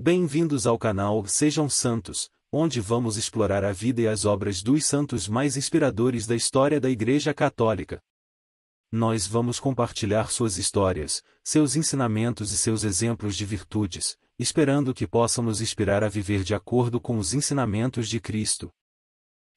Bem-vindos ao canal Sejam Santos, onde vamos explorar a vida e as obras dos santos mais inspiradores da história da Igreja Católica. Nós vamos compartilhar suas histórias, seus ensinamentos e seus exemplos de virtudes, esperando que possam nos inspirar a viver de acordo com os ensinamentos de Cristo.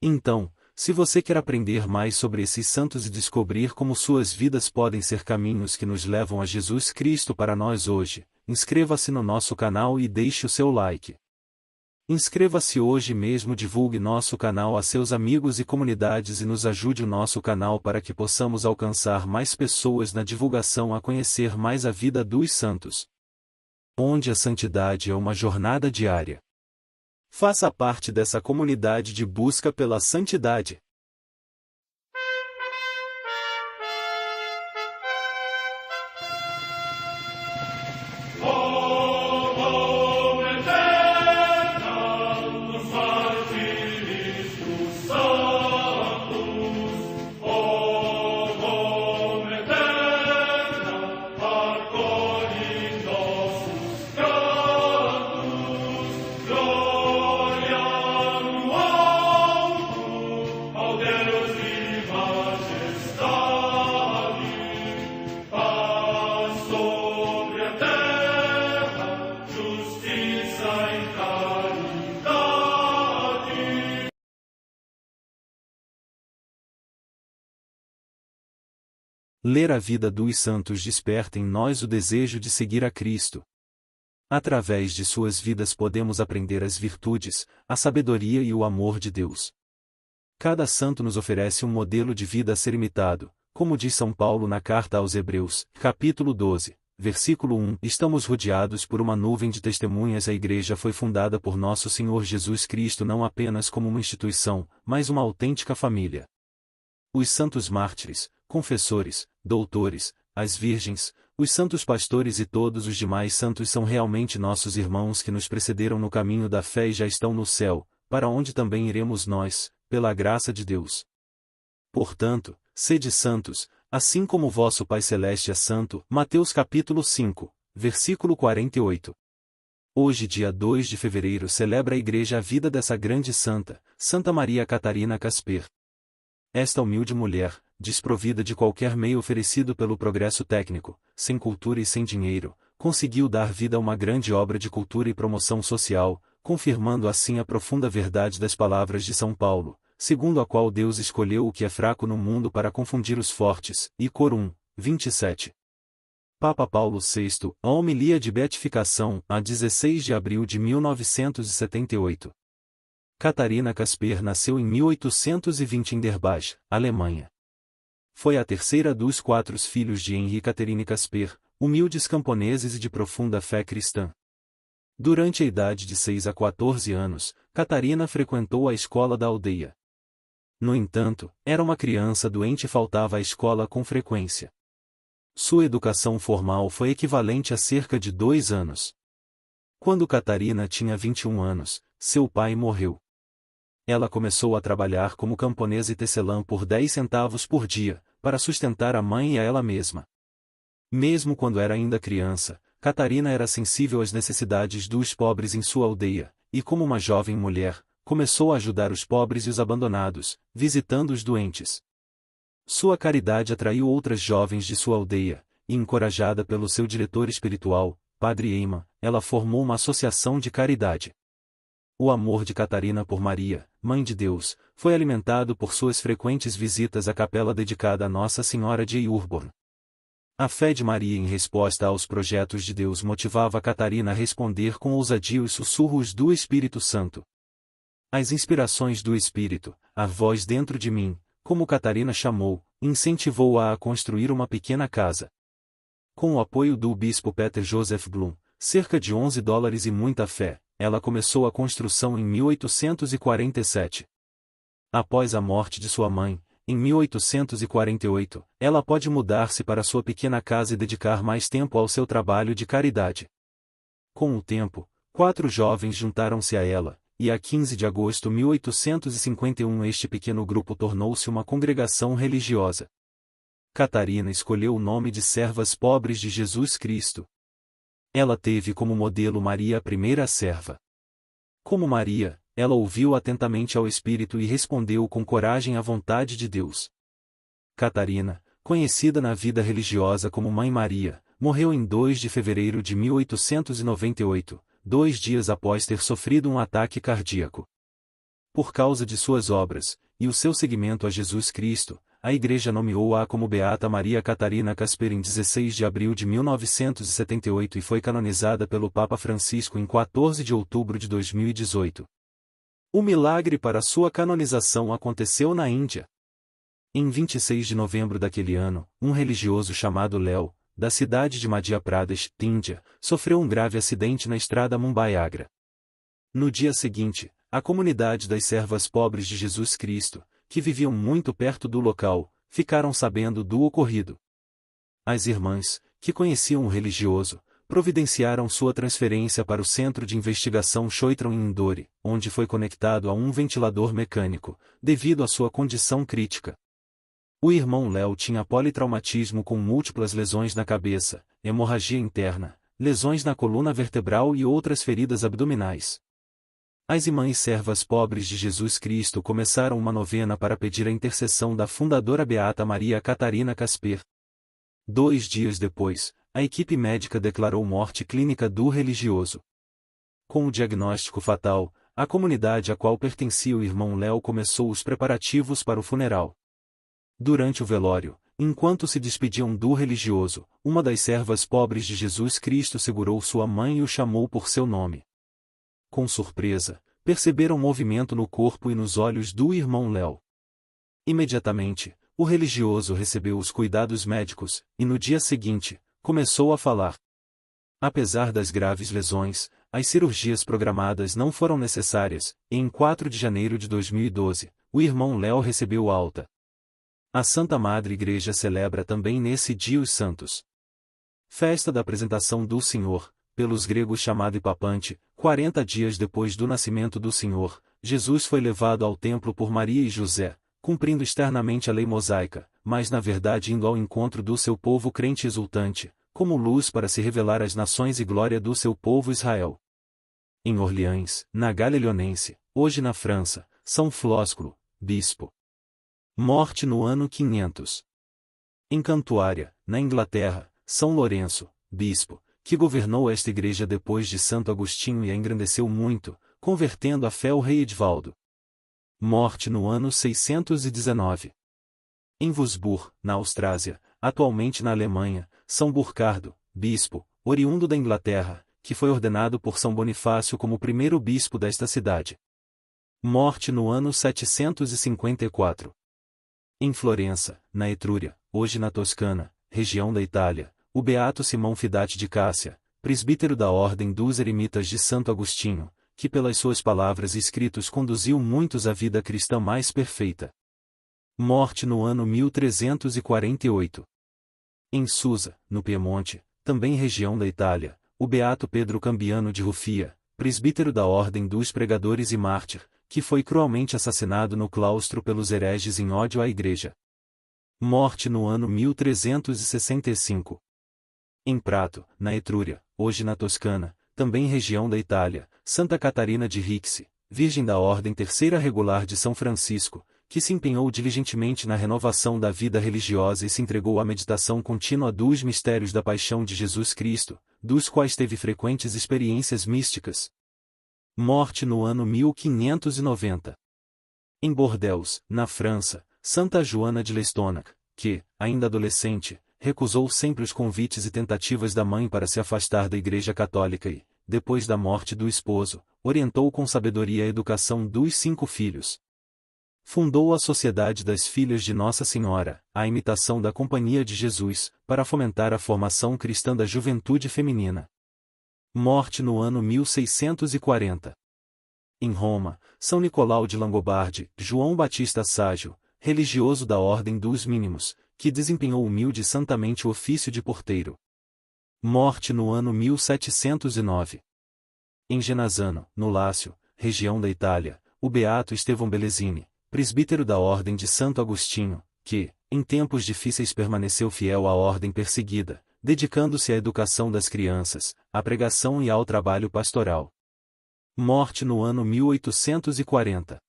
Então, se você quer aprender mais sobre esses santos e descobrir como suas vidas podem ser caminhos que nos levam a Jesus Cristo para nós hoje, inscreva-se no nosso canal e deixe o seu like. Inscreva-se hoje mesmo, divulgue nosso canal a seus amigos e comunidades e nos ajude o nosso canal para que possamos alcançar mais pessoas na divulgação a conhecer mais a vida dos santos. Onde a santidade é uma jornada diária. Faça parte dessa comunidade de busca pela santidade. Ler a vida dos santos desperta em nós o desejo de seguir a Cristo. Através de suas vidas podemos aprender as virtudes, a sabedoria e o amor de Deus. Cada santo nos oferece um modelo de vida a ser imitado, como diz São Paulo na carta aos Hebreus, capítulo 12, versículo 1. Estamos rodeados por uma nuvem de testemunhas. A Igreja foi fundada por nosso Senhor Jesus Cristo não apenas como uma instituição, mas uma autêntica família. Os santos mártires, confessores, doutores, as virgens, os santos pastores e todos os demais santos são realmente nossos irmãos que nos precederam no caminho da fé e já estão no céu, para onde também iremos nós, pela graça de Deus. Portanto, sede santos, assim como vosso Pai Celeste é santo. Mateus capítulo 5, versículo 48. Hoje, dia 2 de fevereiro, celebra a Igreja a vida dessa grande santa, Santa Maria Catarina Casper. Esta humilde mulher, desprovida de qualquer meio oferecido pelo progresso técnico, sem cultura e sem dinheiro, conseguiu dar vida a uma grande obra de cultura e promoção social, confirmando assim a profunda verdade das palavras de São Paulo, segundo a qual Deus escolheu o que é fraco no mundo para confundir os fortes, e Cor 1, 27. Papa Paulo VI, a homilia de beatificação, a 16 de abril de 1978. Catarina Casper nasceu em 1820 em Derbach, Alemanha. Foi a terceira dos 4 filhos de Henri e Catherine Casper, humildes camponeses e de profunda fé cristã. Durante a idade de 6 a 14 anos, Catarina frequentou a escola da aldeia. No entanto, era uma criança doente e faltava à escola com frequência. Sua educação formal foi equivalente a cerca de 2 anos. Quando Catarina tinha 21 anos, seu pai morreu. Ela começou a trabalhar como camponesa e tecelã por 10 centavos por dia, para sustentar a mãe e a ela mesma. Mesmo quando era ainda criança, Catarina era sensível às necessidades dos pobres em sua aldeia, e como uma jovem mulher, começou a ajudar os pobres e os abandonados, visitando os doentes. Sua caridade atraiu outras jovens de sua aldeia, e encorajada pelo seu diretor espiritual, Padre Eiman, ela formou uma associação de caridade. O amor de Catarina por Maria, Mãe de Deus, foi alimentado por suas frequentes visitas à capela dedicada a Nossa Senhora de Urborn. A fé de Maria em resposta aos projetos de Deus motivava Catarina a responder com ousadia os sussurros do Espírito Santo. As inspirações do Espírito, a voz dentro de mim, como Catarina chamou, incentivou-a a construir uma pequena casa. Com o apoio do bispo Peter Joseph Blum, cerca de $11 e muita fé, ela começou a construção em 1847. Após a morte de sua mãe, em 1848, ela pôde mudar-se para sua pequena casa e dedicar mais tempo ao seu trabalho de caridade. Com o tempo, 4 jovens juntaram-se a ela, e a 15 de agosto de 1851 este pequeno grupo tornou-se uma congregação religiosa. Catarina escolheu o nome de Servas Pobres de Jesus Cristo. Ela teve como modelo Maria, a primeira serva. Como Maria, ela ouviu atentamente ao Espírito e respondeu com coragem à vontade de Deus. Catarina, conhecida na vida religiosa como Mãe Maria, morreu em 2 de fevereiro de 1898, 2 dias após ter sofrido um ataque cardíaco. Por causa de suas obras, e o seu seguimento a Jesus Cristo, a Igreja nomeou-a como Beata Maria Catarina Casper em 16 de abril de 1978 e foi canonizada pelo Papa Francisco em 14 de outubro de 2018. O milagre para sua canonização aconteceu na Índia. Em 26 de novembro daquele ano, um religioso chamado Léo, da cidade de Madhya Pradesh, Índia, sofreu um grave acidente na estrada Mumbai-Agra. No dia seguinte, a comunidade das servas pobres de Jesus Cristo, que viviam muito perto do local, ficaram sabendo do ocorrido. As irmãs, que conheciam o religioso, providenciaram sua transferência para o Centro de Investigação Choitron em Indore, onde foi conectado a um ventilador mecânico, devido à sua condição crítica. O irmão Léo tinha politraumatismo com múltiplas lesões na cabeça, hemorragia interna, lesões na coluna vertebral e outras feridas abdominais. As irmãs servas pobres de Jesus Cristo começaram uma novena para pedir a intercessão da fundadora Beata Maria Catarina Casper. 2 dias depois, a equipe médica declarou morte clínica do religioso. Com o diagnóstico fatal, a comunidade a qual pertencia o irmão Léo começou os preparativos para o funeral. Durante o velório, enquanto se despediam do religioso, uma das servas pobres de Jesus Cristo segurou sua mãe e o chamou por seu nome. Com surpresa, perceberam movimento no corpo e nos olhos do irmão Léo. Imediatamente, o religioso recebeu os cuidados médicos, e no dia seguinte, começou a falar. Apesar das graves lesões, as cirurgias programadas não foram necessárias, e em 4 de janeiro de 2012, o irmão Léo recebeu alta. A Santa Madre Igreja celebra também nesse dia os santos. Festa da Apresentação do Senhor, pelos gregos chamado Epapante. 40 dias depois do nascimento do Senhor, Jesus foi levado ao templo por Maria e José, cumprindo externamente a lei mosaica, mas na verdade indo ao encontro do seu povo crente exultante, como luz para se revelar às nações e glória do seu povo Israel. Em Orleans, na Gália Leonense, hoje na França, São Flósculo, bispo. Morte no ano 500. Em Cantuária, na Inglaterra, São Lourenço, bispo, que governou esta igreja depois de Santo Agostinho e a engrandeceu muito, convertendo à fé o rei Edvaldo. Morte no ano 619. Em Würzburg, na Austrásia, atualmente na Alemanha, São Burcardo, bispo, oriundo da Inglaterra, que foi ordenado por São Bonifácio como primeiro bispo desta cidade. Morte no ano 754. Em Florença, na Etrúria, hoje na Toscana, região da Itália, o beato Simão Fidati de Cássia, presbítero da Ordem dos Eremitas de Santo Agostinho, que pelas suas palavras e escritos conduziu muitos à vida cristã mais perfeita. Morte no ano 1348. Em Susa, no Piemonte, também região da Itália, o beato Pedro Cambiano de Rufia, presbítero da Ordem dos Pregadores e mártir, que foi cruelmente assassinado no claustro pelos hereges em ódio à Igreja. Morte no ano 1365. Em Prato, na Etrúria, hoje na Toscana, também região da Itália, Santa Catarina de Rixi, virgem da Ordem Terceira Regular de São Francisco, que se empenhou diligentemente na renovação da vida religiosa e se entregou à meditação contínua dos mistérios da paixão de Jesus Cristo, dos quais teve frequentes experiências místicas. Morte no ano 1590. Em Bordeaux, na França, Santa Joana de Lestonac, que, ainda adolescente, recusou sempre os convites e tentativas da mãe para se afastar da Igreja Católica e, depois da morte do esposo, orientou com sabedoria a educação dos 5 filhos. Fundou a Sociedade das Filhas de Nossa Senhora, à imitação da Companhia de Jesus, para fomentar a formação cristã da juventude feminina. Morte no ano 1640. Em Roma, São Nicolau de Langobardi, João Batista Ságio, religioso da Ordem dos Mínimos, que desempenhou humilde e santamente o ofício de porteiro. Morte no ano 1709. Em Genazzano, no Lácio, região da Itália, o beato Estevão Belesini, presbítero da Ordem de Santo Agostinho, que, em tempos difíceis permaneceu fiel à ordem perseguida, dedicando-se à educação das crianças, à pregação e ao trabalho pastoral. Morte no ano 1840.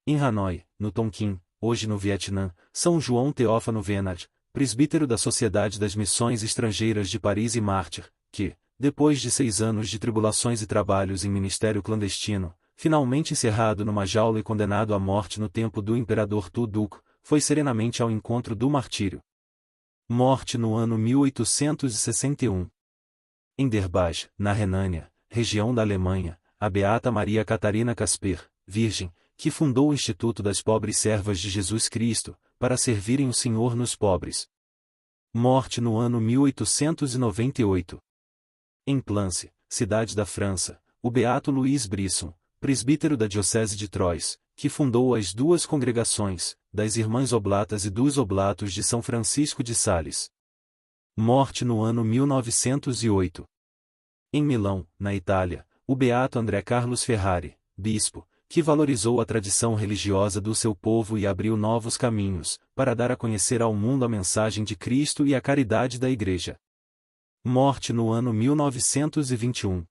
Em Hanoi, no Tonkin, hoje no Vietnã, São João Teófano Venard, presbítero da Sociedade das Missões Estrangeiras de Paris e mártir, que, depois de 6 anos de tribulações e trabalhos em ministério clandestino, finalmente encerrado numa jaula e condenado à morte no tempo do imperador Tu Duc, foi serenamente ao encontro do martírio. Morte no ano 1861. Em Derbach, na Renânia, região da Alemanha, a beata Maria Catarina Casper, virgem, que fundou o Instituto das Pobres Servas de Jesus Cristo, para servirem o Senhor nos pobres. Morte no ano 1898. Em Plance, cidade da França, o beato Louis Brisson, presbítero da Diocese de Troyes, que fundou as 2 congregações, das Irmãs Oblatas e dos Oblatos de São Francisco de Sales. Morte no ano 1908. Em Milão, na Itália, o beato André Carlos Ferrari, bispo, que valorizou a tradição religiosa do seu povo e abriu novos caminhos, para dar a conhecer ao mundo a mensagem de Cristo e a caridade da Igreja. Morte no ano 1921.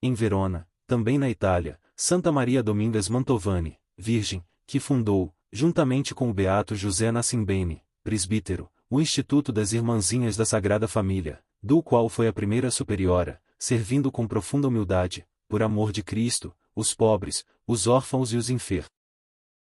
Em Verona, também na Itália, Santa Maria Domingas Mantovani, virgem, que fundou, juntamente com o beato José Nassimbene, presbítero, o Instituto das Irmãzinhas da Sagrada Família, do qual foi a primeira superiora, servindo com profunda humildade, por amor de Cristo, os pobres, os órfãos e os enfermos.